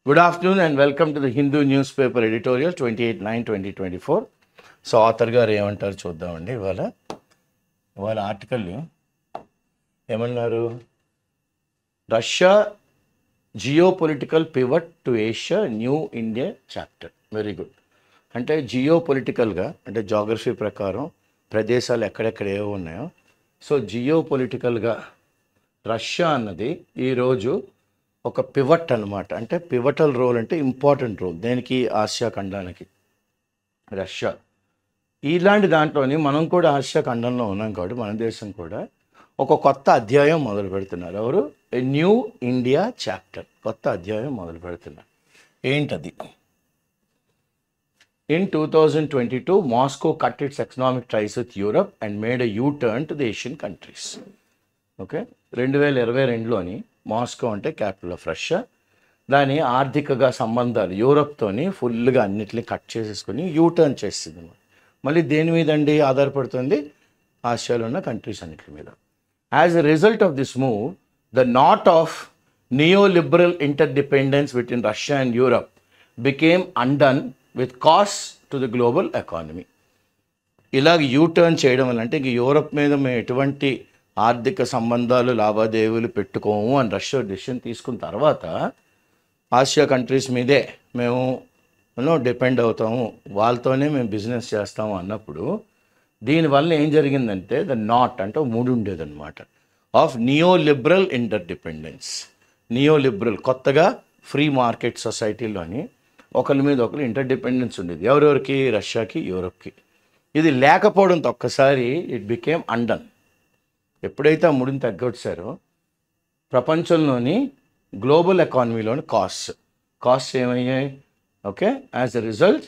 Good afternoon and welcome to the Hindu newspaper editorial 28/9/2024. So author గారు ఏమంటారు చూద్దామండి. ఇవాళ ఆర్టికల్ ఏమన్నారు? Russia geopolitical pivot to Asia new India chapter. Very good. అంటే జియోపొలిటికల్గా అంటే జాగ్రఫీ ప్రకారం ప్రదేశాలు ఎక్కడెక్కడ ఏవో ఉన్నాయో, సో జియోపొలిటికల్గా రష్యా అన్నది ఈరోజు ఒక పివట్ అనమాట. అంటే పివటల్ రోల్ అంటే ఇంపార్టెంట్ రోల్ దేనికి? ఆసియా ఖండానికి. రష్యా ఇలాంటి దాంట్లోని మనం కూడా ఆసియా ఖండంలో ఉన్నాం కాబట్టి మన దేశం కూడా ఒక కొత్త అధ్యాయం మొదలు పెడుతున్నారు. ఎవరు? New India chapter. కొత్త అధ్యాయం మొదలు పెడుతున్నారు. ఏంటది? In 2022, Moscow cut its economic ties with Europe and made a U-turn to the Asian countries. Okay, 2022లోని మాస్కో అంటే క్యాపిటల్ ఆఫ్ రష్యా, దాని ఆర్థికగా సంబంధాలు యూరప్తోని ఫుల్గా అన్నిటిని కట్ చేసేసుకొని యూటర్న్ చేస్తుంది. మళ్ళీ దేని మీద అండి ఆధారపడుతుంది? ఆసియాలో ఉన్న కంట్రీస్ అన్నిటి మీద. As a result of this move, the knot of neoliberal interdependence between Russia and Europe became undone with cost to the global economy. ఇలాగ యూటర్న్ చేయడం వల్ల అంటే ఇంక యూరప్ మీద మేము ఎటువంటి ఆర్థిక సంబంధాలు లావాదేవీలు పెట్టుకోము అని రష్యా డెసిషన్ తీసుకున్న తర్వాత ఆసియా కంట్రీస్ మీదే మేము డిపెండ్ అవుతాము, వాళ్ళతోనే మేము బిజినెస్ చేస్తాము అన్నప్పుడు దీనివల్ల ఏం జరిగిందంటే ద నాట్ అంటే మూడు ఉండేదన్నమాట ఆఫ్ నియోలిబరల్ ఇంటర్డిపెండెన్స్. నియోలిబరల్ కొత్తగా ఫ్రీ మార్కెట్ సొసైటీలోని ఒకరి మీద ఒకరు ఇంటర్డిపెండెన్స్ ఉండేది. ఎవరెవరికి? రష్యాకి, యూరప్కి. ఇది లేకపోవడంతో ఒక్కసారి ఇట్ బికేమ్ అండన్. ఎప్పుడైతే ఆ ముడిని తగ్గొచ్చారో ప్రపంచంలోని గ్లోబల్ ఎకానమీలోని కాస్ట్ ఏమయ్యాయి? ఓకే, యాజ్ ఎ రిజల్ట్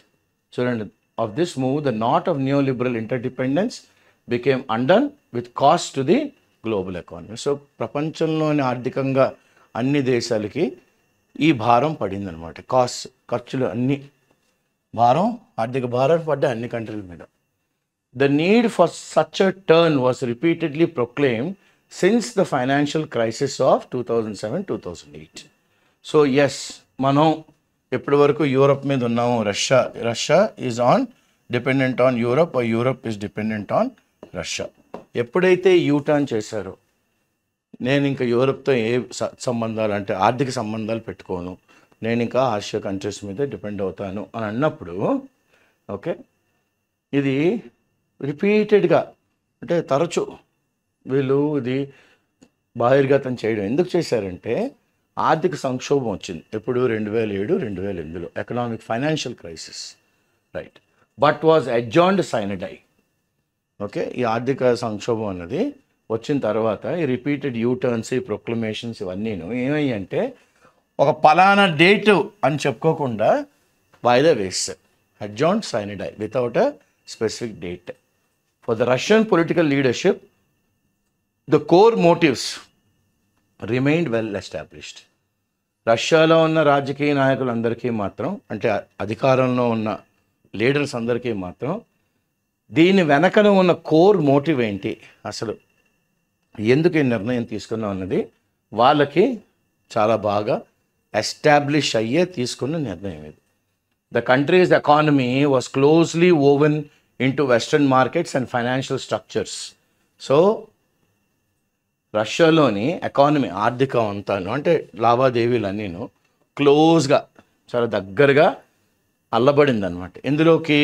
చూడండి of this move the knot of neoliberal interdependence became undone with cost to the global economy. So ప్రపంచంలోని ఆర్థికంగా అన్ని దేశాలకి ఈ భారం పడిందనమాట. ఖర్చులు అన్ని ఆర్థిక భారం పడ్డాయి అన్ని కంట్రీల మీద. The need for such a turn was repeatedly proclaimed since the financial crisis of 2007-2008. So yes, మనం ఎప్పటి వరకు యూరప్ మీద ఉన్నాము. Russia is on dependent on Europe, Europe is dependent on Russia. ఎప్పుడైతే యూటర్న్ చేశారో, నేను ఇంకా యూరప్తో ఏ సంబంధాలు అంటే ఆర్థిక సంబంధాలు పెట్టుకోను, నేను ఇంకా ఆసియా కంట్రీస్ మీద డిపెండ్ అవుతాను అని అన్నప్పుడు ఓకే, ఇది రిపీటెడ్గా అంటే తరచు వీళ్ళు ఇది బహిర్గతం చేయడం ఎందుకు చేశారంటే ఆర్థిక సంక్షోభం వచ్చింది. ఎప్పుడు? 2007-2008లో economic financial crisis, right. But was adjourned sine die. Okay, ఈ ఆర్థిక సంక్షోభం అన్నది వచ్చిన తర్వాత ఈ రిపీటెడ్ యూటర్న్స్, ఈ ప్రొక్లమేషన్స్ ఇవన్నీను ఏమయ్యి అంటే ఒక పలానా డేటు అని చెప్పుకోకుండా వాయిదా వేస్తారు. Adjourned sine die without a specific date. For the Russian political leadership, the core motives remained well established. రష్యాలో ఉన్న రాజకీయ నాయకులందరికీ మాత్రం అంటే అధికారంలో ఉన్న లీడర్స్ అందరికీ మాత్రం దీని వెనకన ఉన్న కోర్ మోటివ్ ఏంటి, అసలు ఎందుకు ఈ నిర్ణయం తీసుకున్నాం అన్నది వాళ్ళకి చాలా బాగా ఎస్టాబ్లిష్ అయ్యే తీసుకున్న నిర్ణయం ఇది. The country's economy was closely woven into Western markets and financial structures. So, రష్యాలోని ఎకానమీ ఆర్థికం అంతాను అంటే లావాదేవీలు అన్నీను క్లోజ్గా చాలా దగ్గరగా అల్లబడింది అనమాట. ఇందులోకి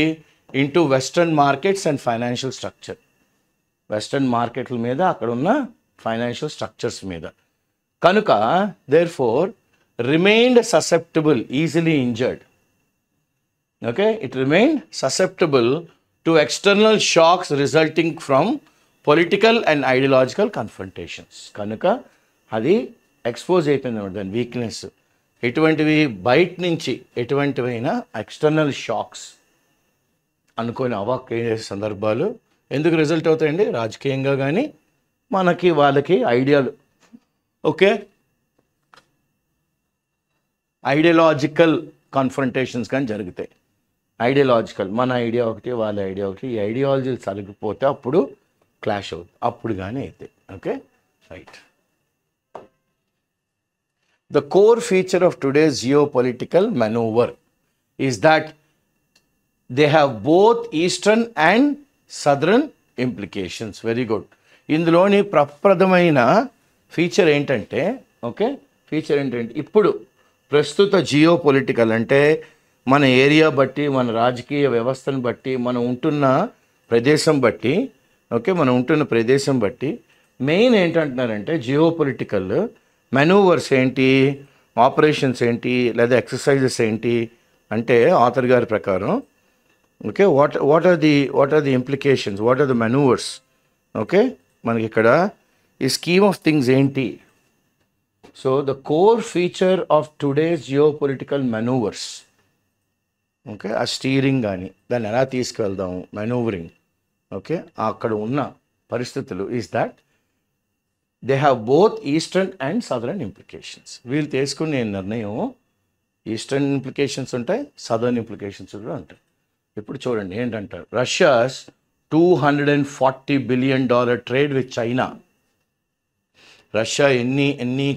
into western markets and financial structure, western మార్కెట్ల మీద అక్కడ ఉన్న ఫైనాన్షియల్ స్ట్రక్చర్స్ మీద. కనుక therefore remained susceptible, easily injured. Okay, it remained susceptible to external shocks resulting from political and ideological confrontations. కనుక అది ఎక్స్పోజ్ అయిపోయింది అన్నమాట, దాని వీక్నెస్. ఎటువంటివి? బయట నుంచి ఎటువంటివైనా ఎక్స్టర్నల్ షాక్స్ అనుకోని అవాక్కయ్యే సందర్భాలు ఎందుకు రిజల్ట్ అవుతాయండి? రాజకీయంగా కానీ మనకి వాళ్ళకి ఐడియాలు ఓకే ఐడియాలజికల్ కాన్ఫ్రంటేషన్స్ కానీ జరుగుతాయి. ఐడియాలజికల్, మన ఐడియా ఒకటి, వాళ్ళ ఐడియా ఒకటి, ఈ ఐడియాలజీలు సరిగిపోతే అప్పుడు క్లాష్ అవుతుంది, అప్పుడు కానీ అయితే. Okay, right. The core feature of today's geopolitical maneuver is that they have both eastern and southern implications. Very good. ఇందులోని ప్రప్రదమైన ఫీచర్ ఏంటంటే ఫీచర్ ఏంటంటే ఇప్పుడు ప్రస్తుత జియో పొలిటికల్ అంటే మన ఏరియా బట్టి, మన రాజకీయ వ్యవస్థను బట్టి, మనం ఉంటున్న ప్రదేశం బట్టి మెయిన్ ఏంటంటున్నారంటే జియో పొలిటికల్ మెనూవర్స్ ఏంటి, ఆపరేషన్స్ ఏంటి, లేదా ఎక్సర్సైజెస్ ఏంటి అంటే ఆథర్ గారి ప్రకారం what are the implications, what are the manoeuvres. మనకి ఇక్కడ ఈ స్కీమ్ ఆఫ్ థింగ్స్ ఏంటి. So the core feature of today's geopolitical manoeuvres, ఆ స్టీరింగ్ కానీ దాన్ని ఎలా తీసుకువెళ్దాం, మెనూవరింగ్, అక్కడ ఉన్న పరిస్థితులు is that they have both eastern and southern implications. వీళ్ళు తీసుకునే నిర్ణయం ఈస్టర్న్ ఇంప్లికేషన్స్ ఉంటాయి, సదర్న్ ఇంప్లికేషన్స్ కూడా ఉంటాయి. ఇప్పుడు చూడండి ఏంటంటారు, Russia's $240 billion trade with China. Russia ఎన్ని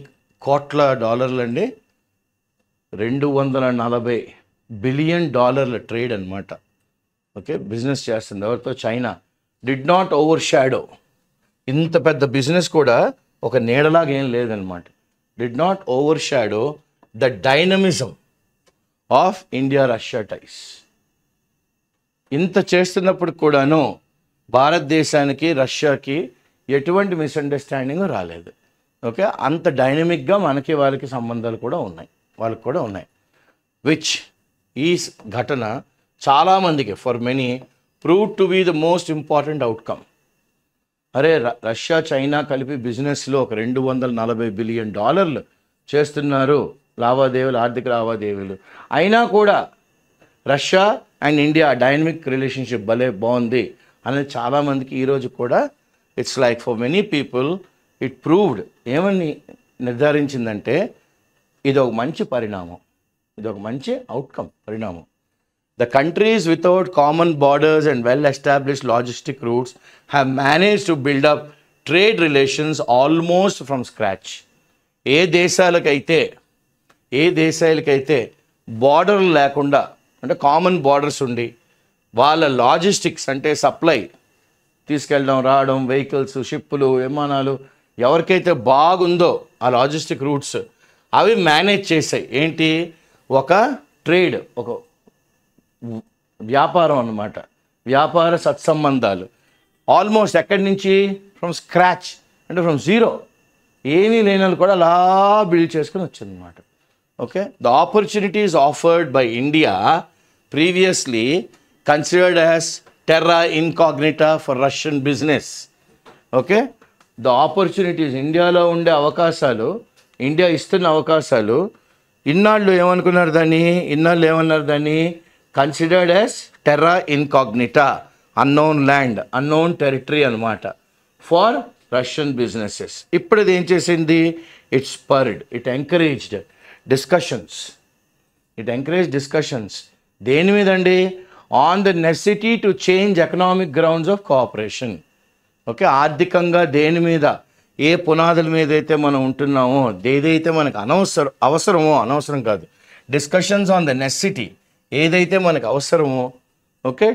కోట్ల డాలర్లు అండి, $240 billion ట్రేడ్ అనమాట. బిజినెస్ చేస్తుంది ఎవరితో, China. Did not overshadow, ఇంత పెద్ద బిజినెస్ కూడా ఒక నీడలాగా ఏం లేదనమాట. Did not overshadow the dynamism of India Russia ties. ఇంత చేస్తున్నప్పుడు కూడాను భారతదేశానికి రష్యాకి ఎటువంటి మిస్అండర్స్టాండింగ్ రాలేదు. అంత డైనమిక్గా మనకి వాళ్ళకి సంబంధాలు కూడా ఉన్నాయి. విచ్ ఈ ఘటన చాలామందికి for many prove to be the most important outcome. అరే రష్యా చైనా కలిపి బిజినెస్లో ఒక $240 billion చేస్తున్నారు ఆర్థిక లావాదేవీలు. అయినా కూడా Russia and India dynamic relationship భలే బాగుంది అనేది చాలామందికి ఈరోజు కూడా it's like for many people it proved. ఏమని నిర్ధారించిందంటే ఇది ఒక మంచి పరిణామం, ఇది ఒక మంచి పరిణామం. The countries without common borders and well-established logistic routes have managed to build up trade relations almost from scratch. ఏ దేశాలకైతే బార్డర్లు లేకుండా అంటే కామన్ బార్డర్స్ ఉండి వాళ్ళ లాజిస్టిక్స్ అంటే సప్లై తీసుకెళ్ళడం రావడం, వెహికల్స్, షిప్పులు, విమానాలు ఎవరికైతే బాగుందో ఆ లాజిస్టిక్ రూట్స్ అవి మేనేజ్ చేసాయి. ఏంటి, ఒక ట్రేడ్, ఒక వ్యాపారం అన్నమాట, వ్యాపార సత్సంబంధాలు. ఆల్మోస్ట్ ఎక్కడి నుంచి, ఫ్రమ్ స్క్రాచ్ అంటే ఫ్రమ్ జీరో, ఏమీ లేని వాళ్ళు కూడా అలా బిల్డ్ చేసుకుని వచ్చిందన్నమాట. The opportunities afforded by India previously considered as terra incognita for Russian business. The opportunities, ఇండియాలో ఉండే అవకాశాలు, ఇండియా ఇస్తున్న అవకాశాలు ఇన్నాళ్ళు ఏమన్నారు దాన్ని considered as terra incognita, unknown land, unknown territory అనమాట ఫర్ రష్యన్ బిజినెసెస్. ఇప్పుడు ఇది ఏం చేసింది, it spurred, it encouraged discussions. దేని మీదండి, on the necessity to change economic grounds of cooperation. ఆర్థికంగా దేని మీద, ఏ పునాదుల మీద అయితే మనం ఉంటున్నామో, ఏదైతే మనకు అవసరం కాదు, డిస్కషన్స్ ఆన్ ద నెసెసిటీ, ఏదైతే మనకు అవసరమో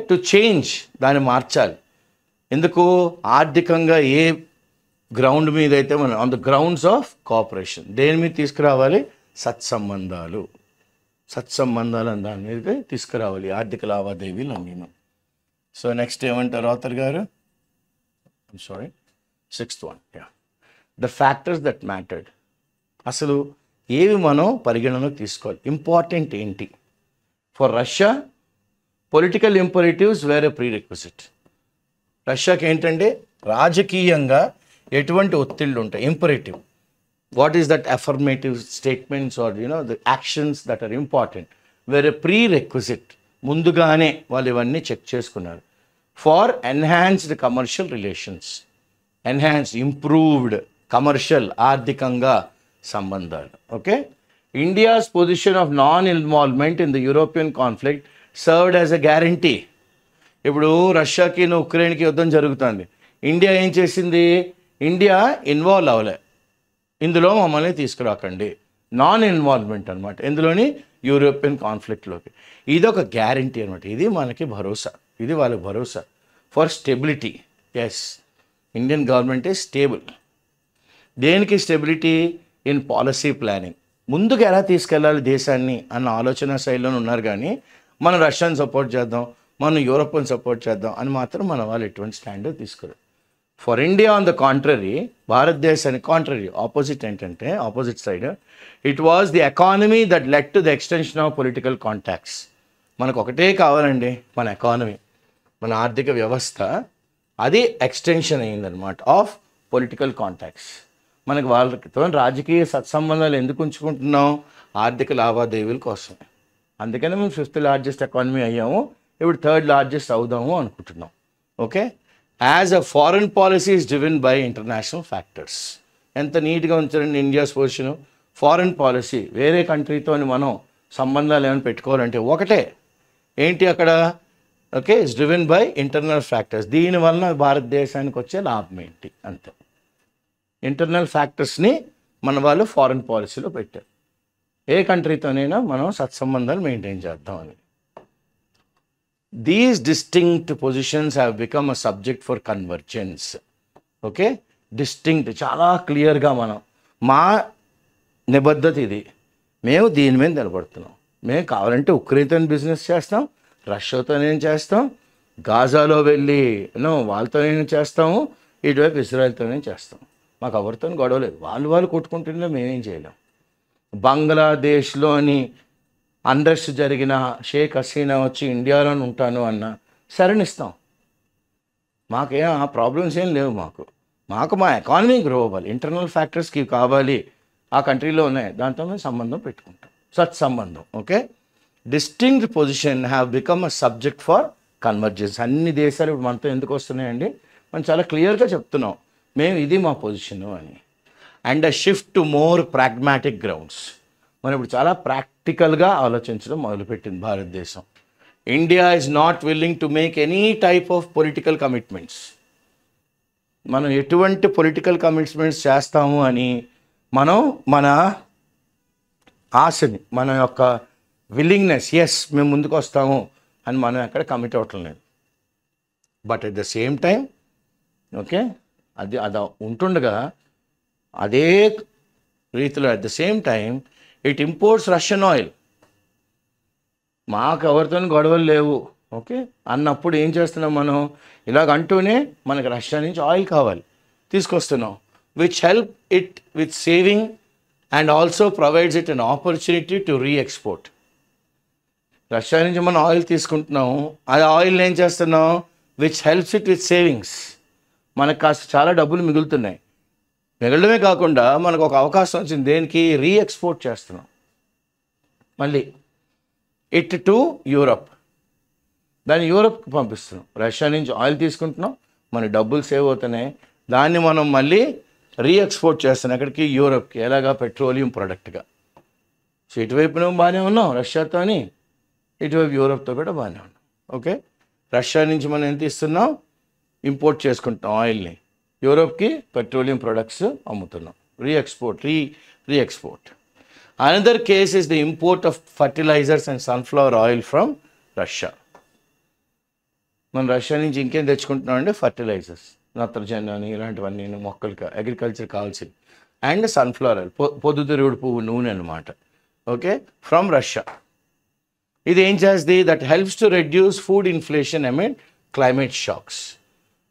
టు చేంజ్, దాన్ని మార్చాలి. ఎందుకు, ఆర్థికంగా ఏ గ్రౌండ్ మీద అయితే మనం on the grounds of cooperation, దేని మీద తీసుకురావాలి, సత్సంబంధాలు అని దాని మీద తీసుకురావాలి, ఆర్థిక లావాదేవీలు అన్నీను. సో నెక్స్ట్ ఏమంటారు ఆథర్ గారు, sixth one, the factors that mattered. అసలు ఏవి మనం పరిగణనలోకి తీసుకోవాలి, ఇంపార్టెంట్ ఏంటి. For Russia political imperatives were a prerequisite. రష్యాకి ఏంటంటే రాజకీయంగా ఎటువంటి ఒత్తిళ్ళు ఉంటాయి, imperative. What is that affirmative statements or the actions that are important were a prerequisite. ముందుగానే వాళ్ళు ఇవన్నీ చెక్ చేసుకున్నారు. For enhanced commercial relations, improved commercial, ఆర్థికంగా సంబంధాలు. India's position of non involvement in the European conflict served as a guarantee. ఇప్పుడు రష్యాకి ఉక్రెయిన్కి యుద్ధం జరుగుతుంది, India ఏం చేసింది, ఇండియా ఇన్వాల్వ్ అవ్వలే, ఇందులో మమ్మల్ని తీసుకురాకండి, నాన్ ఇన్వాల్వ్మెంట్ అనమాట ఎందులోని యూరోపియన్ కాన్ఫ్లిక్ట్లోకి. ఇది ఒక గ్యారంటీ అనమాట, ఇది మనకి భరోసా, ఇది వాళ్ళకి భరోసా for stability. Yes, Indian government is stable. దేనికి స్టెబిలిటీ? In policy planning. ముందుకు ఎలా తీసుకెళ్ళాలి దేశాన్ని అన్న ఆలోచన శైలిలోనే ఉన్నారు, కానీ మనం రష్యాని సపోర్ట్ చేద్దాం, మనం యూరోప్ని సపోర్ట్ చేద్దాం అని మాత్రం మన వాళ్ళు ఎటువంటి స్టాండ్ తీసుకోరు. For India on the contrary, భారతదేశానికి కాంట్రరీ, ఆపోజిట్ ఏంటంటే opposite side, it was the economy that led to the extension of political contacts. మనకు ఒకటే కావాలండి, మన ఎకానమీ, మన ఆర్థిక వ్యవస్థ, అది ఎక్స్టెన్షన్ అయిందనమాట ఆఫ్ పొలిటికల్ కాంటాక్ట్స్. మనకు వాళ్ళతో రాజకీయ సత్సంబంధాలు ఎందుకు ఉంచుకుంటున్నాం? ఆర్థిక లావాదేవీల కోసం. అందుకనే మేము 5th లార్జెస్ట్ ఎకానమీ అయ్యాము, ఇప్పుడు 3rd లార్జెస్ట్ అవుదాము అనుకుంటున్నాం. Okay, as a foreign policy is driven by international factors. ఎంత నీట్గా ఉంచారండి ఇండియాస్ పొజిషను. ఫారెన్ పాలసీ, వేరే కంట్రీతో మనం సంబంధాలు ఏమైనా పెట్టుకోవాలంటే ఒకటే ఏంటి అక్కడ? Okay, it's driven by internal factors. దీనివల్ల భారతదేశానికి వచ్చే లాభం ఏంటి? అంతే. ఇంటర్నల్ ఫ్యాక్టర్స్ని మన వాళ్ళు ఫారెన్ పాలసీలో పెట్టారు. ఏ కంట్రీతోనైనా మనం సత్సంబంధాలు మెయింటైన్ చేద్దామని. These distinct positions have become a subject for convergence. Okay, distinct, చాలా క్లియర్గా మనం మా నిబద్ధత ఇది, మేము దీని మీద నిలబడుతున్నాం. మేము కావాలంటే ఉక్రెయిన్తో బిజినెస్ చేస్తాం, రష్యాతోనే చేస్తాం, గాజాలో వెళ్ళి వాళ్ళతోనే చేస్తాము, ఇటువైపు ఇజ్రాయెల్తోనే చేస్తాం. మాకు ఎవరితో గొడవ లేదు, వాళ్ళు కొట్టుకుంటుంటే మేమేం చేయలేం. బంగ్లాదేశ్లోని అన్రెస్ట్ జరిగిన షేక్ హసీనా వచ్చి ఇండియాలోనే ఉంటాను అన్న శరణిస్తాం. మాకేం ఆ ప్రాబ్లమ్స్ ఏం లేవు. మాకు మా ఎకానమీ గ్రో అవ్వాలి, ఇంటర్నల్ ఫ్యాక్టర్స్కి కావాలి, ఆ కంట్రీలో ఉన్నాయి, దాంతో మేము సంబంధం పెట్టుకుంటాం, సత్సంబంధం. Okay, distinct position have become a subject for convergence. అన్ని దేశాలు ఇప్పుడు మనతో ఎందుకు వస్తున్నాయండి? మనం చాలా క్లియర్గా చెప్తున్నాం, మేము ఇది మా పొజిషను అని. And a shift to more pragmatic grounds. మనం ఇప్పుడు చాలా ప్రాక్టికల్గా ఆలోచించడం మొదలుపెట్టింది భారతదేశం. India is not willing to make any type of political commitments. మనం ఎటువంటి పొలిటికల్ కమిట్మెంట్స్ చేస్తాము అని మనం మన ఆశని, మన యొక్క విల్లింగ్నెస్, ఎస్ మేము ముందుకు వస్తాము అని మనం ఎక్కడ కమిట్ అవ్వటం లేదు. But at the same time okay, అది ఉంటుండగా అదే రీతిలో at the same time it imports Russian oil. మాకు ఎవరితో గొడవలు లేవు ఓకే అన్నప్పుడు ఏం చేస్తున్నాం మనం? ఇలాగ అంటూనే మనకు రష్యా నుంచి ఆయిల్ కావాలి, తీసుకొస్తున్నాం, which help it with saving and also provides it an opportunity to reexport. Russia నుంచి మనం ఆయిల్ తీసుకుంటున్నాము, అది ఆయిల్ ఏం చేస్తున్నాం? Which helps it with savings. మనకు కాస్త చాలా డబ్బులు మిగులుతున్నాయి. మిగలడమే కాకుండా మనకు ఒక అవకాశం వచ్చింది, దేనికి? రీఎక్స్పోర్ట్ చేస్తున్నాం మళ్ళీ ఇట్ టు యూరప్. దాన్ని యూరప్కి పంపిస్తున్నాం. రష్యా నుంచి ఆయిల్ తీసుకుంటున్నాం, మన డబ్బులు సేవ్ అవుతున్నాయి, దాన్ని మనం మళ్ళీ రీఎక్స్పోర్ట్ చేస్తున్నాం ఎక్కడికి? యూరప్కి. ఎలాగా? పెట్రోలియం ప్రోడక్ట్గా. సో ఇటువైపున బాగానే ఉన్నాం రష్యాతోని, ఇటువైపు యూరప్తో కూడా బాగానే ఉన్నాం. ఓకే, రష్యా నుంచి మనం ఎంత ఇస్తున్నాం? ఇంపోర్ట్ చేసుకుంటాం ఆయిల్ని, యూరోప్కి పెట్రోలియం ప్రొడక్ట్స్ అమ్ముతున్నాం. Reexport. Another case is the import of fertilisers and sunflower oil from Russia. మనం రష్యా నుంచి ఇంకేం తెచ్చుకుంటున్నాం అంటే ఫర్టిలైజర్స్, నత్రజని అని ఇలాంటివన్నీ మొక్కలకి అగ్రికల్చర్ కావాల్సింది, అండ్ సన్ఫ్లవర్ ఆయిల్, పొద్దుతిరుగుడు పువ్వు నూనె అనమాట. Okay, from Russia. ఇది ఏం చేస్తుంది? That helps to reduce food inflation amid climate shocks.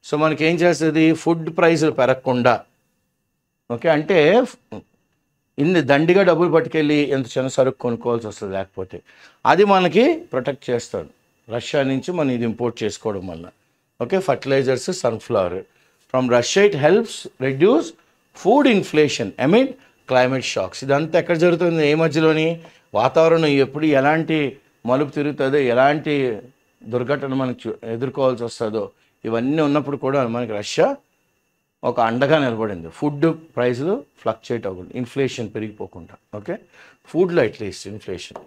So మనకి ఏం చేస్తుంది? ఫుడ్ ప్రైసులు పెరగకుండా. ఓకే, అంటే దండిగా డబ్బులు పట్టుకెళ్ళి ఎంత చిన్న సరుకు కొనుక్కోవాల్సి వస్తుంది, లేకపోతే అది మనకి ప్రొటెక్ట్ చేస్తాడు రష్యా నుంచి మనం ఇది ఇంపోర్ట్ చేసుకోవడం వల్ల. Okay, fertilisers, sunflower from Russia. It helps reduce food inflation amid climate shocks. ఇదంతా ఎక్కడ జరుగుతుంది? ఏ మధ్యలోని? వాతావరణం ఎప్పుడు ఎలాంటి మలుపు తిరుగుతుందో, ఎలాంటి దుర్ఘటన మనకు ఎదుర్కోవాల్సి వస్తుందో, ఇవన్నీ ఉన్నప్పుడు కూడా మనకి రష్యా ఒక అండగా నిలబడింది. ఫుడ్ ప్రైస్లు ఫ్లక్చుయేట్ అవ్వకుండా, ఇన్ఫ్లేషన్ పెరిగిపోకుండా. ఓకే, ఫుడ్లో at least inflation.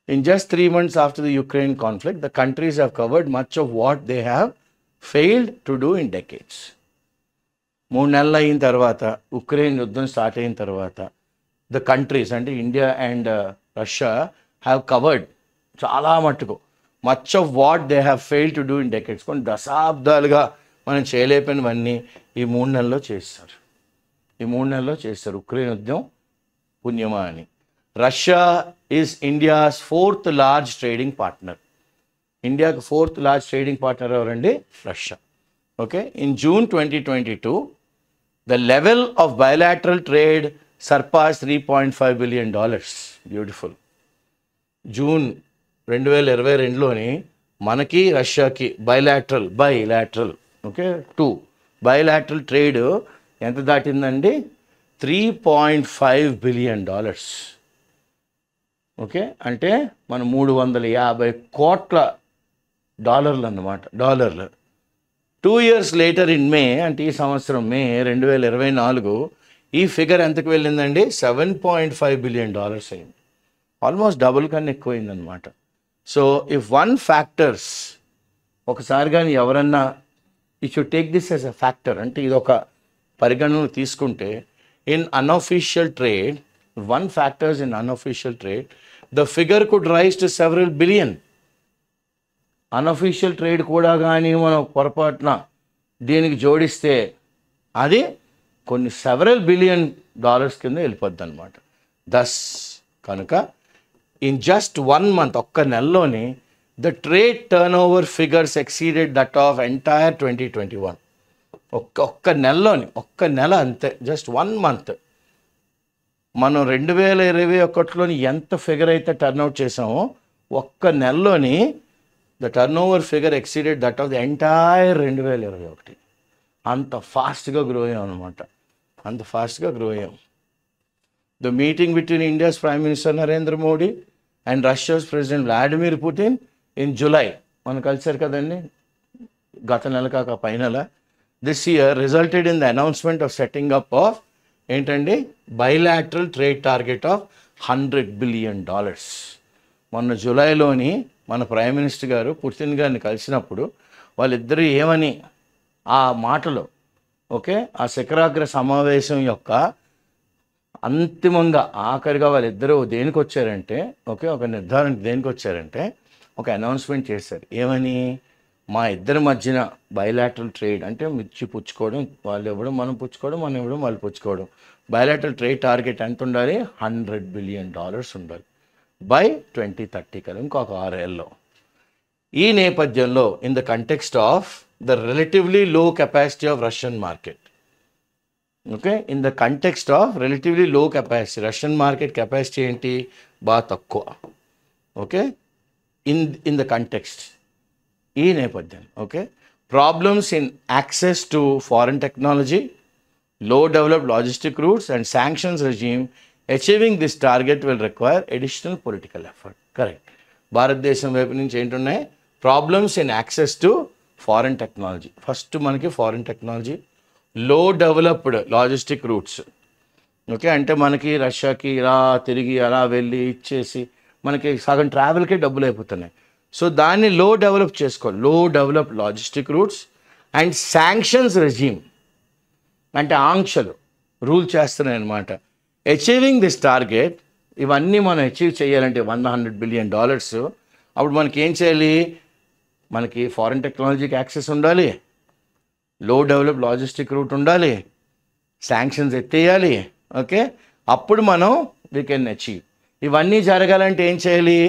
In just 3 months after the Ukraine conflict, the countries have covered much of what they have failed to do in decades. 3 నెలలు అయిన తర్వాత ఉక్రెయిన్ యుద్ధం స్టార్ట్ అయిన తర్వాత ద కంట్రీస్ అంటే India and Russia have covered చాలా మట్టుకు much of what they have fail to do in decades. కొన్ని దశాబ్దాలుగా మనం చేయలేకపోయినవన్నీ ఈ 3 నెలల్లో చేస్తారు. ఈ 3 నెలల్లో చేస్తారు. ఉక్రెయిన్ యుద్ధం పుణ్యమా అని. Russia is India's 4th large trading partner. ఇండియాకి 4th లార్జ్ ట్రేడింగ్ పార్ట్నర్ ఎవరండి? Russia. Okay, in June 2022 the level of bilateral trade surpassed $3.5 billion. Beautiful. June 2022లోని మనకి రష్యాకి బైలాటరల్ ఓకే 2 బైలాటరల్ ట్రేడ్ ఎంత దాటిందండి? $3.5 billion. ఓకే, అంటే మన 350 కోట్ల డాలర్లు అన్నమాట. 2 years later in May, అంటే ఈ సంవత్సరం మే 2024 ఈ ఫిగర్ ఎంతకు వెళ్ళిందండి? $7.5 billion అయింది. ఆల్మోస్ట్ డబుల్ కన్నా ఎక్కువైందనమాట. సో ఇఫ్ వన్ ఫ్యాక్టర్స్ ఒకసారి కానీ ఎవరన్నా ఈ should take this as a factor, అంటే ఇది ఒక పరిగణన తీసుకుంటే in unofficial trade, one factors in unofficial trade the figure could rise to several billion. Unofficial trade కూడా కానీ మనం పొరపాటున దీనికి జోడిస్తే అది కొన్ని సెవరల్ బిలియన్ డాలర్స్ కింద వెళ్ళిపోద్ది అనమాట. దస్ కనుక ఇన్ జస్ట్ 1 month, ఒక్క నెలలోని the trade turnover figures exceeded that of entire 2021. ఒక్క నెల అంతే, జస్ట్ 1 month. మనం 2021లోని ఎంత ఫిగర్ అయితే టర్న్అవుట్ చేసామో ఒక్క నెలలోని the turnover figure exceeded that of the entire 2021. అంత ఫాస్ట్గా గ్రో అయ్యాం అనమాట. అంత ఫాస్ట్గా గ్రో అయ్యాం. The meeting between India's prime minister Narendra Modi and Russia's president Vladimir Putin in July, మనం కలిసారు కదండి గత నెల కాక పైనల, this year resulted in the announcement of setting up of ఏంటండి bilateral trade target of $100 billion. మొన్న జూలైలోని మన ప్రైమ్ మినిస్టర్ గారు పుతిన్ గారిని కలిసినప్పుడు వాళ్ళిద్దరూ ఏమని ఆ మాటలో ఓకే ఆ శిఖరాగ్ర సమావేశం యొక్క అంతిమంగా ఆఖరిగా వాళ్ళిద్దరూ దేనికి వచ్చారంటే ఓకే ఒక నిర్ధారణకి దేనికి వచ్చారంటే ఒక అనౌన్స్మెంట్ చేశారు. ఏమని? మా ఇద్దరి మధ్యన బైలాటరల్ ట్రేడ్ అంటే మిర్చి పుచ్చుకోవడం, వాళ్ళు ఇవ్వడం మనం పుచ్చుకోవడం, మనం ఇవ్వడం వాళ్ళు పుచ్చుకోవడం. బైలాటరల్ ట్రేడ్ టార్గెట్ ఎంత ఉండాలి? $100 billion ఉండాలి బై 2030 కదా, ఇంకొక 6 ఏళ్ళలో. ఈ నేపథ్యంలో in the context of the relatively low capacity of Russian market, okay in the context of relatively low capacity, Russian market capacity ఏంటి? బాగా తక్కువ. ఓకే ఇన్ ద కంటెక్స్ట్ ఈ నేపథ్యం okay problems in access to foreign technology, low developed logistic routes and sanctions regime, achieving this target will require additional political effort. Correct. భారతదేశం వైపు నుంచి ఏంటున్నాయి? Problems in access to foreign technology. First మనకి foreign technology, low developed logistic routes. Okay అంటే మనకి రష్యాకి ఇలా తిరిగి అలా వెళ్ళి ఇచ్చేసి మనకి సగం ట్రావెల్కే డబ్బులు అయిపోతున్నాయి. సో దాన్ని లో డెవలప్ చేసుకోవాలి. లో developed logistic roots and sanctions regime అంటే ఆంక్షలు రూల్ చేస్తున్నాయి అన్నమాట. అచీవింగ్ దిస్ టార్గెట్, ఇవన్నీ మనం అచీవ్ చేయాలంటే $100 billion, అప్పుడు మనకి ఏం చేయాలి? మనకి ఫారెన్ టెక్నాలజీకి యాక్సెస్ ఉండాలి, లో డెవలప్ లాజిస్టిక్ రూట్ ఉండాలి, శాంక్షన్స్ ఎత్తేయాలి. ఓకే అప్పుడు మనం వీ కెన్ అచీవ్. ఇవన్నీ జరగాలంటే ఏం చేయాలి?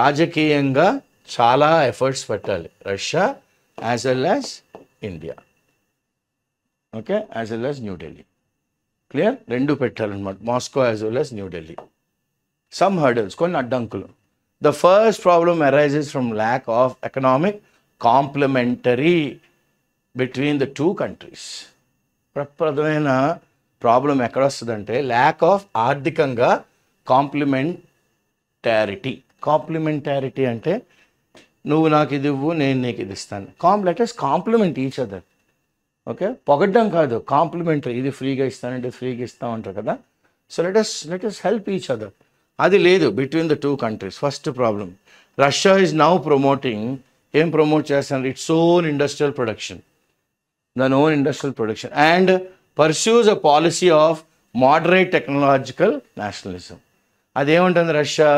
రాజకీయంగా చాలా ఎఫర్ట్స్ పెట్టాలి Russia as well as India. Okay as well as New Delhi. Clear? రెండు పెట్టాలన్నమాట, Moscow as well as New Delhi. Some hurdles, కొన్ని అడ్డంకులు. The first problem arises from lack of economic complementary between the 2 countries. ప్రప్రదమైన ప్రాబ్లం ఎక్కడ వస్తుందంటే ల్యాక్ ఆఫ్ ఆర్థికంగా complementarity. Complementarity అంటే నువ్వు నాకు ఇది ఇవ్వు, నేను నీకు ఇది ఇస్తాను. Let us complement each other. Okay పొగడ్డం కాదు, కాంప్లిమెంటరీ. ఇది ఫ్రీగా ఇస్తానంటే ఫ్రీగా ఇస్తామంటారు కదా. So let us help each other. అది లేదు between the 2 countries. First problem. Russia is now promoting, ఏం ప్రమోట్ చేస్తున్నారు? Its own industrial production. than own industrial production and pursues a policy of moderate technological nationalism. అదేమంటుంది Russia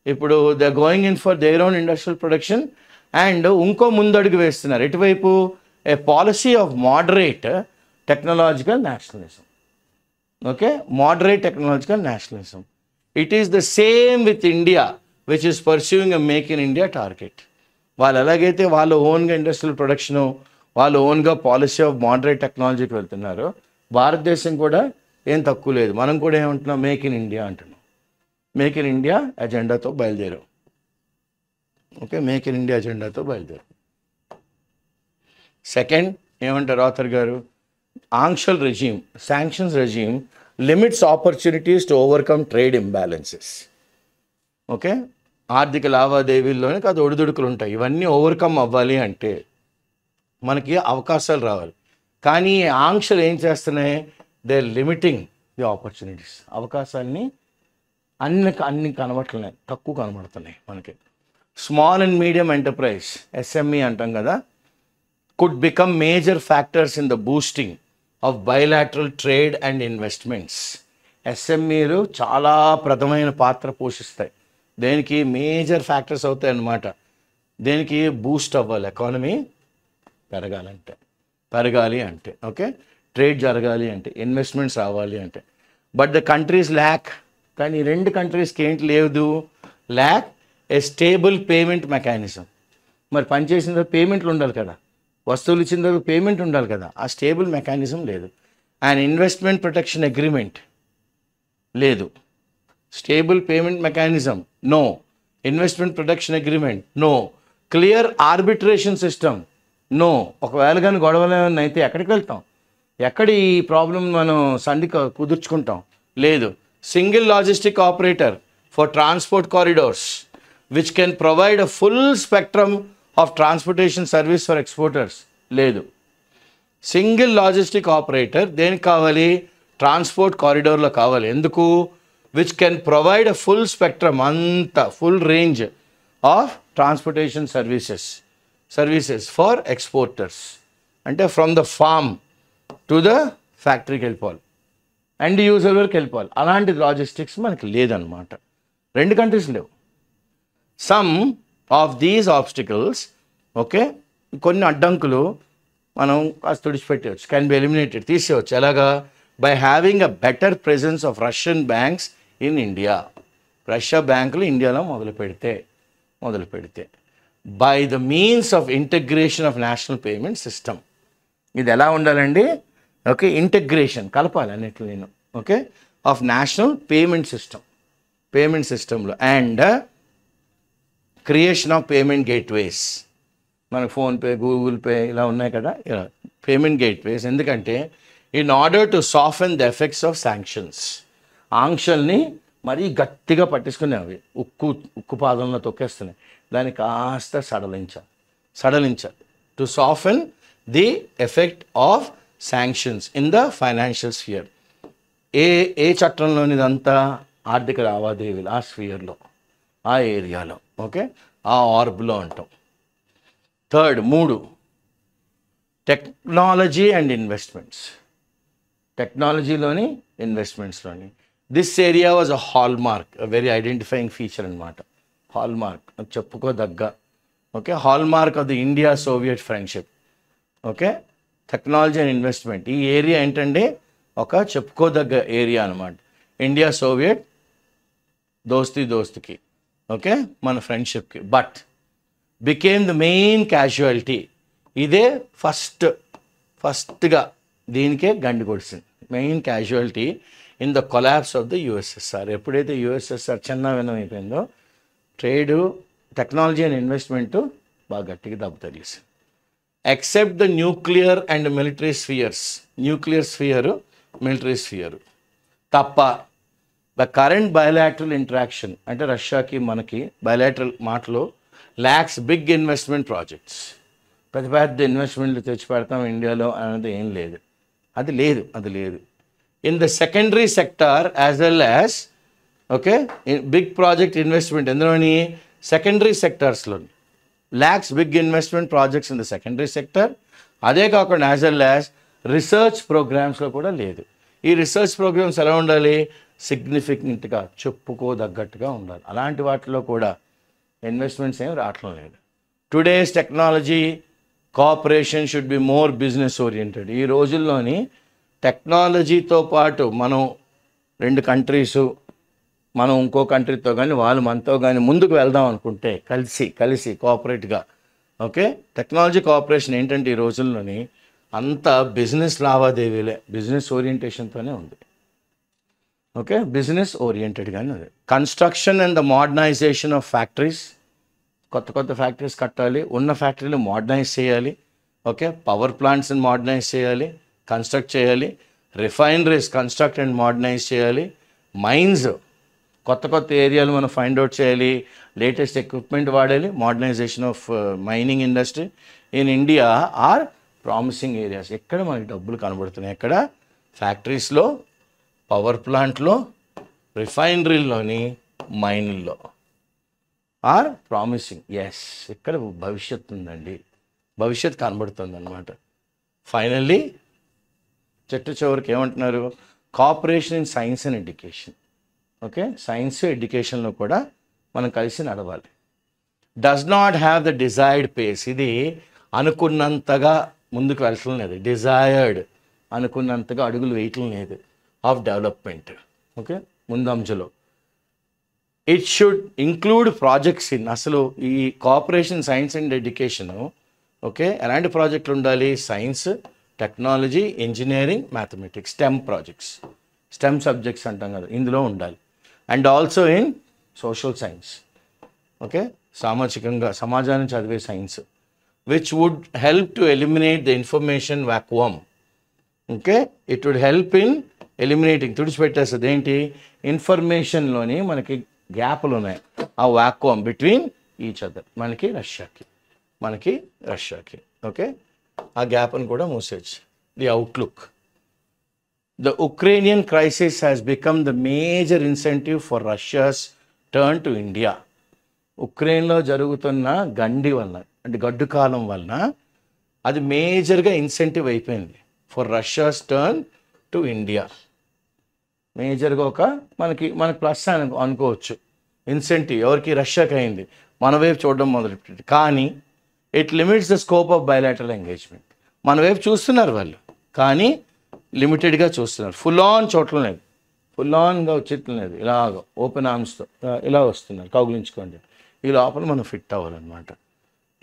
ఇప్పుడు they going in for their own industrial production and ఇంకో ముందడుగు వేస్తున్నారు ఎటువైపు a policy of moderate technological nationalism. Okay, moderate technological nationalism. It is the same with India which is pursuing a make in India target. వాళ్ళు ఎలాగైతే వాళ్ళు ఓన్గా industrial production వాళ్ళు ఓన్గా పాలసీ ఆఫ్ మోడరేట్ టెక్నాలజీకి వెళ్తున్నారో భారతదేశం కూడా ఏం తక్కువ లేదు. మనం కూడా ఏమంటున్నాం, మేక్ ఇన్ ఇండియా అంటున్నాం. మేక్ ఇన్ ఇండియా అజెండాతో బయలుదేరాం. ఓకే, మేక్ ఇన్ ఇండియా అజెండాతో బయలుదేరాం. సెకండ్ ఏమంటారు ఆథర్ గారు, ఆంక్షల్ regime, sanctions regime limits opportunities to overcome trade imbalances. Okay, ఆర్థిక లావాదేవీల్లోనే కాదు ఒడిదుడుకులు ఉంటాయి. ఇవన్నీ ఓవర్కమ్ అవ్వాలి అంటే మనకి అవకాశాలు రావాలి. కానీ ఆంక్షలు ఏం చేస్తున్నాయి, దే లిమిటింగ్ ది ఆపర్చునిటీస్. అవకాశాలని అన్ని కనబడుతున్నాయి, తక్కువ కనబడుతున్నాయి మనకి. Small and medium enterprise SME అంటాం కదా, could become major factors in the boosting of bilateral trade and investments. ఎస్ఎంఈలు చాలా ప్రధానమైన పాత్ర పోషిస్తాయి. దేనికి మేజర్ ఫ్యాక్టర్స్ అవుతాయి అన్నమాట. దేనికి బూస్ట్ అవ్వాలి, ఎకానమీ పెరగాలి అంటే ఓకే, ట్రేడ్ జరగాలి అంటే, ఇన్వెస్ట్మెంట్స్ రావాలి అంటే. బట్ ద కంట్రీస్ ల్యాక్, కానీ రెండు కంట్రీస్కి ఏంటి లేదు, ల్యాక్ ఏ స్టేబుల్ పేమెంట్ మెకానిజం. మరి పనిచేసిన తర్వాత పేమెంట్లు ఉండాలి కదా, వస్తువులు ఇచ్చిన తర్వాత పేమెంట్ ఉండాలి కదా, ఆ స్టేబుల్ మెకానిజం లేదు. అండ్ ఇన్వెస్ట్మెంట్ ప్రొటెక్షన్ అగ్రిమెంట్ లేదు. Stable payment mechanism no, investment protection agreement no, clear arbitration system no. ఒకవేళ కానీ గొడవలు అయితే ఎక్కడికి వెళ్తాం, ఎక్కడ ఈ ప్రాబ్లం మనం కుదుర్చుకుంటాం, లేదు. Single logistic operator for transport corridors which can provide a full spectrum of transportation service for exporters లేదు. సింగిల్ లాజిస్టిక్ ఆపరేటర్ దేనికి కావాలి, ట్రాన్స్పోర్ట్ కారిడోర్లో కావాలి. ఎందుకు, which can provide a full spectrum, అంత full range of transportation services for exporters. అంటే from the farm to the ఫ్యాక్టరీకి వెళ్ళిపోవాలి, ఎండ్ యూజర్ వరకు వెళ్ళిపోవాలి. అలాంటి లాజిస్టిక్స్ మనకి లేదనమాట, రెండు కంట్రీస్ లేవు. Some of these obstacles okay, కొన్ని అడ్డంకులు మనం కాస్త తుడిచిపెట్టవచ్చు, కెన్ బి ఎలిమినేటెడ్, తీసేయవచ్చు. ఎలాగా, by having a better presence of Russian banks in India. Russia బ్యాంకులు ఇండియాలో మొదలు పెడితే by the means of integration of national payment system. ఇది ఎలా ఉండాలండి, ఓకే, ఇంటగ్రేషన్ కలపాలి అన్నిట్లో నేను, ఓకే, ఆఫ్ నేషనల్ పేమెంట్ సిస్టంలో and creation of payment gateways. మనకు ఫోన్పే, గూగుల్ పే ఇలా ఉన్నాయి కదా, ఇలా పేమెంట్ గేట్వేస్. ఎందుకంటే in order to soften the effects of sanctions. ఆంక్షల్ని మరీ గట్టిగా పట్టించుకునేవి, ఉక్కు పాదంలో తొక్కేస్తున్నాయి, దాన్ని కాస్త సడలించాలి to soften the effect of sanctions in the financial sphere. ఏ చట్టంలోనిదంతా ఆర్థిక లావాదేవీలు, ఆ స్ఫియర్లో, ఆ ఏరియాలో, ఓకే, ఆ ఆర్బ్లో అంటాం. Third, 3 technology and investments. టెక్నాలజీలోని ఇన్వెస్ట్మెంట్స్లోని this area was a hallmark, very identifying feature అనమాట. హాల్ మార్క్ చెప్పుకోదగ్గ, okay, hallmark of the India Soviet friendship. Okay, technology and investment ఈ ఏరియా ఏంటంటే ఒక చెప్పుకోదగ్గ ఏరియా అనమాట. ఇండియా సోవియట్ దోస్తికి, ఓకే, మన ఫ్రెండ్షిప్కి. But became the main casualty. ఇదే ఫస్ట్గా దీనికే గండి కొడిసింది, main casualty in the collapse of the USSR. ఎప్పుడైతే యుఎస్ఎస్ఆర్ చిన్నవినం అయిపోయిందో ట్రేడు, టెక్నాలజీ అండ్ ఇన్వెస్ట్మెంటు బాగా గట్టిగా దెబ్బ తగిలిసింది. Except the nuclear and military spheres, nuclear sphere, military sphere తప్ప ద కరెంట్ బయలాటరల్ ఇంటరాక్షన్, అంటే రష్యాకి మనకి బయలాటరల్ మాటలో ల్యాక్స్ బిగ్ ఇన్వెస్ట్మెంట్ ప్రాజెక్ట్స్. పెద్ద ఇన్వెస్ట్మెంట్లు తెచ్చి పెడతాం ఇండియాలో అనేది ఏం లేదు, అది లేదు. In the secondary sector as well as okay, big project investment ఎందులోని, సెకండరీ సెక్టార్స్లోని, lacks big investment projects in the secondary sector. అదే కాకుండా యాజ్ వెల్ యాజ్ రీసెర్చ్ ప్రోగ్రామ్స్లో కూడా లేదు. ఈ రీసెర్చ్ ప్రోగ్రామ్స్ ఎలా ఉండాలి, సిగ్నిఫికెంట్గా చెప్పుకోదగ్గట్టుగా ఉండాలి. అలాంటి వాటిలో కూడా ఇన్వెస్ట్మెంట్స్ ఏం రావట్లం లేదు. Today's technology cooperation should be more business oriented. ఈ రోజుల్లోని టెక్నాలజీతో పాటు మనం 2 కంట్రీసు, మనం ఇంకో కంట్రీతో కానీ వాళ్ళు మనతో కానీ ముందుకు వెళ్దాం అనుకుంటే కలిసి కోఆపరేట్గా, ఓకే. టెక్నాలజీ కోఆపరేషన్ ఏంటంటే ఈ రోజుల్లోని అంతా బిజినెస్ లావాదేవీలే, బిజినెస్ ఓరియంటేషన్తోనే ఉంది, ఓకే. బిజినెస్ ఓరియంటెడ్గానే ఉంది. Construction and the modernisation of factories, కొత్త ఫ్యాక్టరీస్ కట్టాలి, ఉన్న ఫ్యాక్టరీలు మోడర్నైజ్ చేయాలి, ఓకే. పవర్ ప్లాంట్స్ని మోడర్నైజ్ చేయాలి, కన్స్ట్రక్ట్ చేయాలి. రిఫైనరీస్ కన్స్ట్రక్ట్ అండ్ మోడర్నైజ్ చేయాలి. మైన్స్ కొత్త ఏరియాలు మనం ఫైండ్ అవుట్ చేయాలి, లేటెస్ట్ ఎక్విప్మెంట్ వాడాలి. Modernisation of mining industry in India are promising areas. ఎక్కడ మనకి డబ్బులు కనబడుతున్నాయి, ఎక్కడ ఫ్యాక్టరీస్లో, పవర్ ప్లాంట్లో, రిఫైనరీలోని, మైన్లో ఆర్ ప్రామిసింగ్. ఎస్, ఇక్కడ భవిష్యత్తు ఉందండి, భవిష్యత్తు కనబడుతుంది అనమాట. ఫైనల్లీ చివరికి ఏమంటున్నారు, cooperation in science and education, okay. Science ఎడ్యుకేషన్లో కూడా మనం కలిసి నడవాలి. Does not have the desired pace. ఇది అనుకున్నంతగా ముందుకు వెళ్ళటం లేదు, డిజైర్డ్ అనుకున్నంతగా అడుగులు వేయటం లేదు ఆఫ్ డెవలప్మెంట్, ఓకే. ముందంజలో it should include projects in. అసలు ఈ cooperation science and education, okay, ఎలాంటి ప్రాజెక్టులు ఉండాలి, science, technology, engineering, mathematics, STEM projects, STEM subjects అంటాం కదా, ఇందులో ఉండాలి. And also in social science, okay, సామాజికంగా సమాజాన్ని చదివే science, which would help to eliminate the information vacuum, okay. It would help in eliminating, తుడిచిపెట్టేస్తుంది ఏంటి, ఇన్ఫర్మేషన్లోని మనకి గ్యాప్లు ఉన్నాయి, ఆ వాక్యూమ్ బిట్వీన్ ఈచ్ అదర్, మనకి రష్యాకి, ఓకే. ఆ గ్యాప్ను కూడా మూసేయచ్చు. The outlook, the Ukrainian crisis has become the major incentive for Russia's turn to India. ఉక్రెయిన్లో జరుగుతున్న గండి వలన, అంటే గడ్డు కాలం వలన అది మేజర్గా ఇన్సెంటివ్ అయిపోయింది for Russia's turn to India. మేజర్గా ఒక మనకి ప్లస్ అనుకోవచ్చు. ఇన్సెంటివ్ ఎవరికి, రష్యాకి అయింది, మన వైపు చూడడం మొదలుపెట్టి. కానీ it limits the scope of bilateral engagement. మన వైపు చూస్తున్నారు వాళ్ళు, కానీ లిమిటెడ్గా చూస్తున్నారు. ఫుల్ ఆన్ చూడటం లేదు, ఫుల్ ఆన్గా వచ్చేయటం లేదు. ఇలాగ ఓపెన్ ఆర్మ్స్తో ఇలా వస్తున్నారు, కౌగులించుకోండి. ఈ లోపల మనం ఫిట్ అవ్వాలన్నమాట.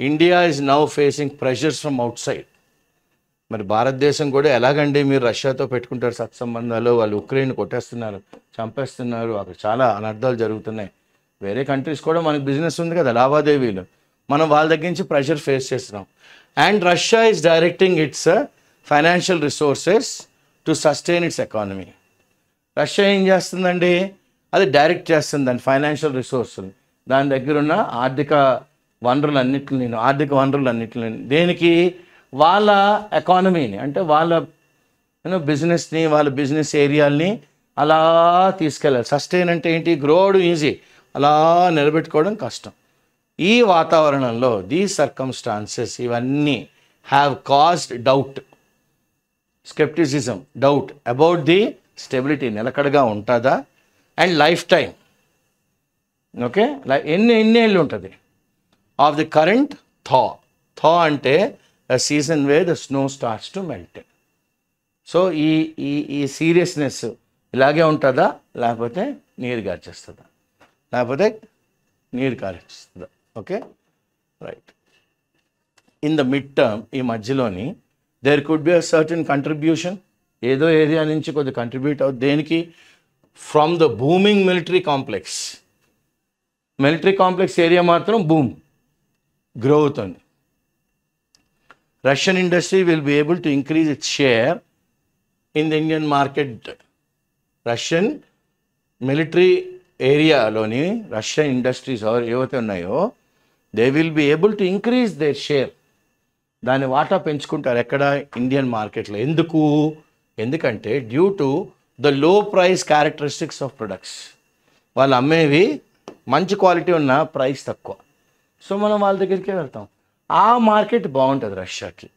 India is now facing pressures from outside. మరి భారతదేశం కూడా ఎలాగండి మీరు రష్యాతో పెట్టుకుంటారు సత్సంబంధాలు, వాళ్ళు ఉక్రెయిన్ కొట్టేస్తున్నారు, చంపేస్తున్నారు, అక్కడ చాలా అనర్థాలు జరుగుతున్నాయి. వేరే కంట్రీస్ కూడా మనకి బిజినెస్ ఉంది కదా, లావాదేవీలు, మనం వాళ్ళ దగ్గర నుంచి ప్రెషర్ ఫేస్ చేస్తున్నాం. And Russia is directing it's financial resources to sustain it's economy. Russia ఏం చేస్తుందండి, అది డైరెక్ట్ చేస్తుంది దాని ఫైనాన్షియల్ రిసోర్స్ని, దాని దగ్గర ఉన్న ఆర్థిక వనరులన్నింటినీ దేనికి, వాళ్ళ ఎకానమీని, అంటే వాళ్ళ బిజినెస్ని, వాళ్ళ బిజినెస్ ఏరియాల్ని అలా తీసుకెళ్ళాలి. సస్టైన్ అంటే ఏంటి, గ్రోడ్ ఈజీ, అలా నిలబెట్టుకోవడం కష్టం. ఈ వాతావరణంలో దీస్ సర్కమ్స్టాన్సెస్ ఇవన్నీ have caused doubt, scepticism, doubt about the stability, నిలకడగా ఉంటుందా, అండ్ లైఫ్ టైం, ఓకే, ఎన్ని ఏళ్ళు ఉంటుంది, ఆఫ్ ది కరెంట్ థా అంటే a season where the snow starts to melt. So ఈ సీరియస్నెస్ ఇలాగే ఉంటుందా, లేకపోతే నీరు గార్చేస్తుందా, okay, right. In the mid term, ఈ మధ్యలోని there could be a certain contribution, ఏదో ఏరియా నుంచి కొద్దిగా కంట్రిబ్యూట్ అవుతుంది. దేనికి, from the booming military complex area మాత్రం గ్రో అవుతుంది. Russian industry will be able to increase its share in the Indian market. Russian military ఏరియాలోని రష్యన్ ఇండస్ట్రీస్ ఏవైతే ఉన్నాయో, they will be able to increase their share, దాని వాటా పెంచుకుంటారు ఎక్కడ, Indian మార్కెట్లో. ఎందుకంటే due to the low price characteristics of products, వాళ్ళు అమ్మేవి మంచి క్వాలిటీ ఉన్న ప్రైస్ తక్కువ. సో మనం వాళ్ళ దగ్గరికే వెళ్తాం. ఆ మార్కెట్ బాగుంటుంది రష్యాకి,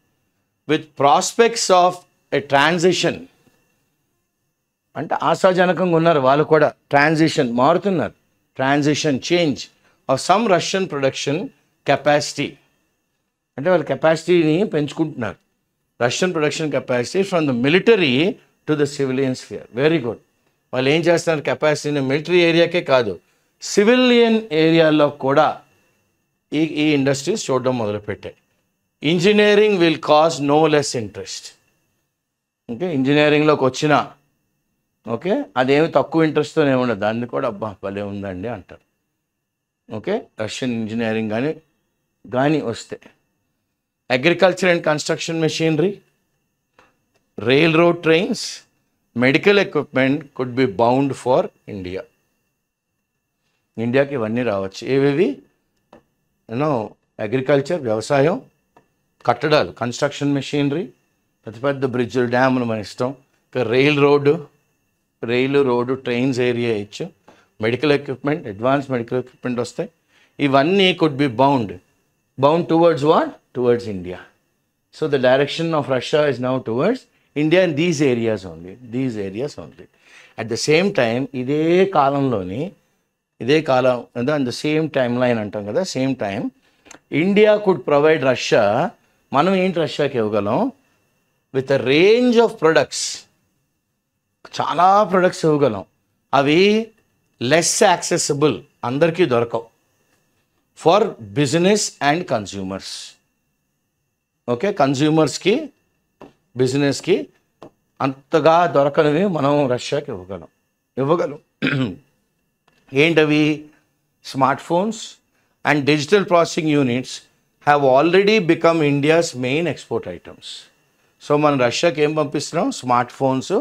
with prospects of a transition. అంటే ఆశాజనకంగా ఉన్నారు వాళ్ళు కూడా, ట్రాన్సిషన్ మారుతున్నారు, transition change of some Russian production capacity. అంటే వాళ్ళ కెపాసిటీని పెంచుకుంటున్నారు, Russian production capacity from the military to the civilian sphere. Very good. వాళ్ళు ఏం చేస్తున్నారు, కెపాసిటీని మిలిటరీ ఏరియాకే కాదు సివిలియన్ ఏరియాలో కూడా ఈ ఇండస్ట్రీస్ చూడడం మొదలుపెట్టాయి. Engineering will cause no less interest. Okay, ఇంజనీరింగ్లోకి వచ్చిన ఓకే అదేమి తక్కువ ఇంట్రెస్ట్తోనే ఉండదు, దాన్ని కూడా అబ్బా భలే ఉందండి అంటారు. ఓకే, రష్యన్ ఇంజనీరింగ్ కానీ వస్తే agriculture and construction machinery, rail road trains, medical equipment could be bound for India. ఇండియాకి ఇవన్నీ రావచ్చు. ఏవేవి? యూనో అగ్రికల్చర్, వ్యవసాయం, కట్టడాలు, కన్స్ట్రక్షన్ మెషినరీ, పెద్ద పెద్ద బ్రిడ్జులు, డ్యాములు మన ఇష్టం. రైలు రోడ్డు, ట్రైన్స్ ఏరియా ఇచ్చు, medical equipment, advance medical equipment వస్తాయి. ఇవన్నీ could be bound towards what? Towards India. So the direction of Russia is now towards India in these areas only. At the same time ఇదే కాలం and the same timeline అంటాం కదా, same time India could provide Russia. మనం ఏంటి రష్యాకి ఇవ్వగలం? With a range of products, చాలా products ఇవ్వగలం. అవి లెస్ యాక్సెసిబుల్, అందరికీ దొరకవు, for business and consumers. Okay, కన్జ్యూమర్స్కి, బిజినెస్కి అంతగా దొరకనివి మనం రష్యాకి ఇవ్వగలం. ఏంటవి? Smart phones and digital processing units have already become India's main export items. So మనం రష్యాకి ఏం పంపిస్తున్నాం? Smart phones,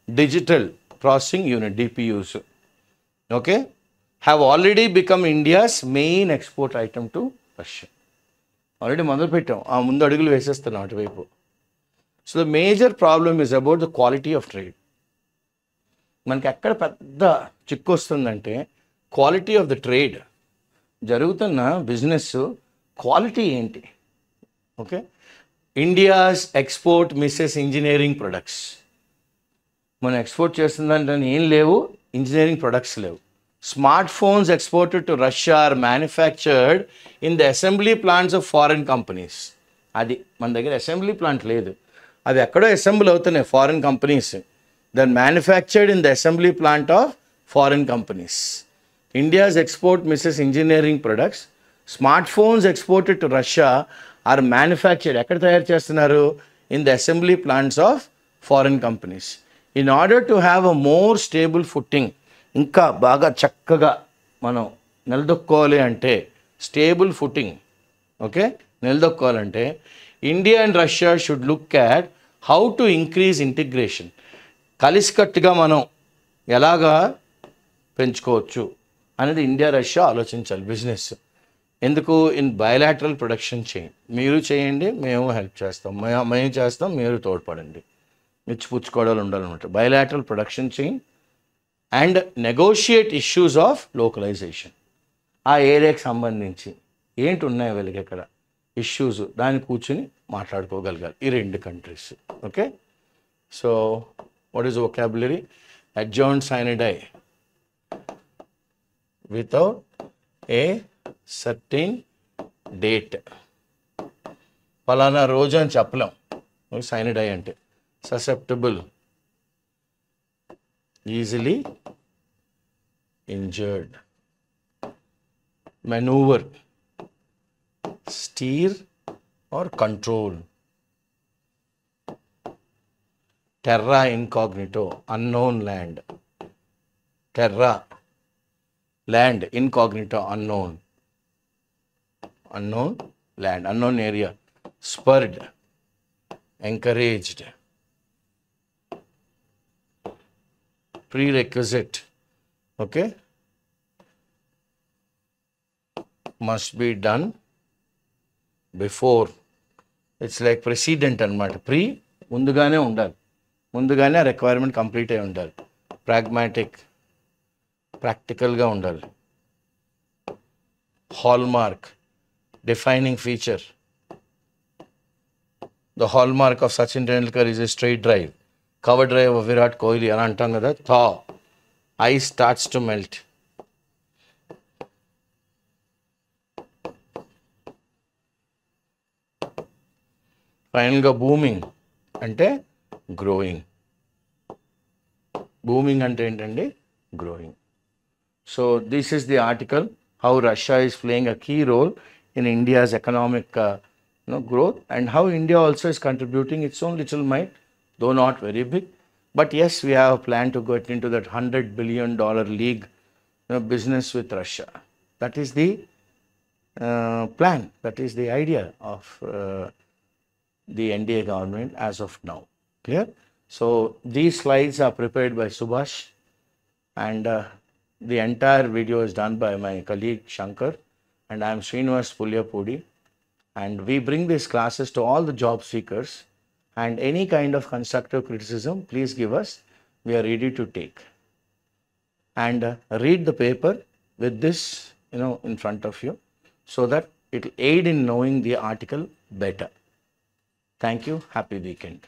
digital processing unit DPUs. Okay, have already become India's main export item to Russia. Already మొదలుపెట్టాం, ఆ ముందు అడుగులు వేసేస్తున్నాం అటువైపు. So the major problem is about the quality of trade. మనకి ఎక్కడ పెద్ద చిక్కు వస్తుందంటే క్వాలిటీ ఆఫ్ ద ట్రేడ్. జరుగుతున్న బిజినెస్ క్వాలిటీ ఏంటి? Okay, India's export misses engineering products. మనం ఎక్స్పోర్ట్ చేస్తుందంటే ఏం లేవు, ఇంజనీరింగ్ ప్రొడక్ట్స్ లేవు. Smart phones exported to Russia are manufactured in the assembly plants of foreign companies. అది మన దగ్గర అసెంబ్లీ ప్లాంట్ లేదు, అవి ఎక్కడో అసెంబ్లీ అవుతున్నాయి foreign companies. Then manufactured in the assembly plant of foreign companies. India's export misses engineering products. Smart phones exported to Russia are manufactured, ఎక్కడ తయారు చేస్తున్నారు? In the assembly plants of foreign companies. In order to have a more stable footing, ఇంకా బాగా చక్కగా మనం నిలదొక్కోవాలి అంటే, stable footing, okay, నిలదొక్కోవాలంటే India and Russia should look at how to increase integration. కలిసికట్టుగా మనం ఎలాగా పెంచుకోవచ్చు అనేది ఇండియా రష్యా ఆలోచించాలి. బిజినెస్ ఎందుకు? In bilateral production chain. మీరు చేయండి, మేము హెల్ప్ చేస్తాం, మేము చేస్తాం, మీరు తోడ్పడండి, ఇచ్చిపుచ్చుకోవడాలు ఉండాలన్నమాట. Bilateral production chain and negotiate issues of localisation. ఆ ఏరియాకి సంబంధించి ఏంటి ఉన్నాయి వీళ్ళకి ఇక్కడ ఇష్యూస్, దాన్ని కూర్చుని మాట్లాడుకోగలగాలి ఈ రెండు countries. Okay, so what is vocabulary? Adjourn sine die without a certain date. ఫలానా రోజు అని చెప్పలేం. సైన్ డై అంటే susceptible, easily injured, maneuver, steer or control. Terra incognito, unknown land. Terra, land, incognito, unknown land, unknown area. Spurred, encouraged. Prerequisite, okay, must be done before. It's like precedent అన్నమాట. ముందుగానే ఉండాలి, ముందుగానే ఆ requirement complete అయి ఉండాలి. ప్రాక్టికల్గా ఉండాలి. Hallmark, defining feature. The hallmark of Sachin Tendulkar is a straight drive. Cover drive of Virat Kohli ala antam kada, thaw. Ice starts to melt. Final ga booming ante growing. Booming ante entandi growing. So this is the article, how Russia is playing a key role in India's economic growth, and how India also is contributing its own little mite, though not very big. But yes, we have a plan to get into that $100 billion league business with Russia. That is the plan. That is the idea of the NDA government as of now. Clear? So these slides are prepared by Subhash, and the entire video is done by my colleague Shankar, and I am Srinivas Pulyapudi, and we bring these classes to all the job seekers, and any kind of constructive criticism, please give us. We are ready to take. And read the paper with this, in front of you, so that it will aid in knowing the article better. Thank you. Happy weekend.